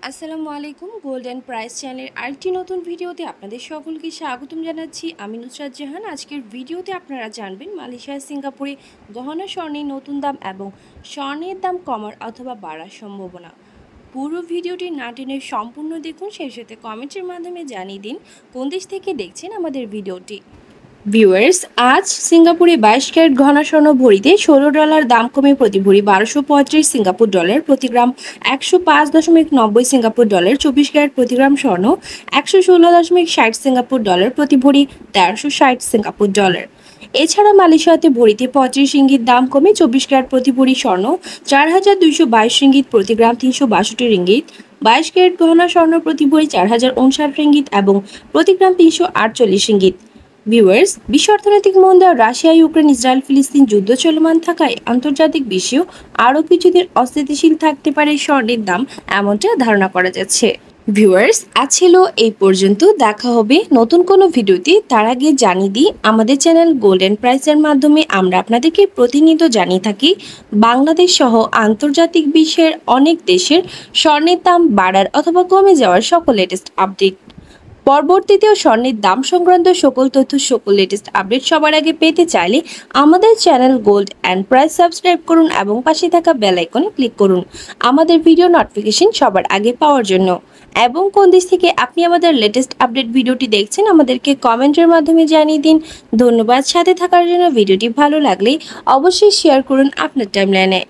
আসসালামু আলাইকুম। Golden price চ্যানেলের আরেকটি নতুন ভিডিওতে আপনাদের সকলকে স্বাগতম জানাচ্ছি। আমি নুসরাত জাহান। আজকের ভিডিওতে আপনারা জানবেন মালয়েশিয়া সিঙ্গাপুরে গহনা স্বর্ণের নতুন দাম এবং স্বর্ণের দাম কমার অথবা বাড়ার সম্ভাবনা। পুরো ভিডিওটি না টেনে সম্পূর্ণ দেখুন, সেই সাথে কমেন্টের মাধ্যমে জানিয়ে দিন কোন দেশ থেকে দেখছেন আমাদের ভিডিওটি। ভিউয়ার্স, আজ সিঙ্গাপুরে 22 ক্যারেট ঘনা স্বর্ণ ভরিতে $16 দাম কমে প্রতি ভরি 1235 সিঙ্গাপুর ডলার, প্রতি গ্রাম 105.90 সিঙ্গাপুর ডলার। 24 ক্যারেট প্রতি গ্রাম স্বর্ণ 116.60 সিঙ্গাপুর ডলার, প্রতি ভরি 1360 সিঙ্গাপুর ডলার। এছাড়া মালয়েশিয়াতে ভরিতে 35 রিঙ্গিত দাম কমে 24 ক্যারেট প্রতি ভরি স্বর্ণ 4222 রিঙ্গিত, প্রতি গ্রাম 362 রিঙ্গিত। 22 ক্যারেট গহনা স্বর্ণ প্রতি ভরি 4059 রিঙ্গিত এবং প্রতি গ্রাম 348 রিঙ্গিত। ভিউয়ার্স, বিশ্ব অর্থনৈতিক মন্দা, রাশিয়া, ইউক্রেন, ইসরায়েল, ফিলিস্তিন যুদ্ধ চলমান থাকায় আন্তর্জাতিক বিশ্বেও আরও কিছুদিন অস্থিতিশীল থাকতে পারে স্বর্ণের দাম, এমনটা ধারণা করা যাচ্ছে। ভিউয়ার্স, আজ ছিল এই পর্যন্ত। দেখা হবে নতুন কোনো ভিডিওতে। তার আগে জানিয়ে দিই, আমাদের চ্যানেল গোল্ডেন প্রাইসের মাধ্যমে আমরা আপনাদেরকে প্রতিনিয়ত জানিয়ে থাকি বাংলাদেশ সহ আন্তর্জাতিক বিশ্বের অনেক দেশের স্বর্ণের দাম বাড়ার অথবা কমে যাওয়ার সকল লেটেস্ট আপডেট। পরবর্তীতেও স্বর্ণের দাম সংক্রান্ত সকল তথ্য, সকল লেটেস্ট আপডেট সবার আগে পেতে চাইলে আমাদের channel gold and price subscribe করুন এবং পাশে থাকা বেল আইকনে ক্লিক করুন আমাদের ভিডিও নোটিফিকেশন সবার আগে পাওয়ার জন্য। এবং কোন দেশ থেকে আপনি আমাদের লেটেস্ট আপডেট ভিডিওটি দেখছেন আমাদেরকে কমেন্টের মাধ্যমে জানিয়ে দিন। ধন্যবাদ সাথে থাকার জন্য। ভিডিওটি ভালো লাগলে অবশ্যই শেয়ার করুন আপনার টাইমলাইনে।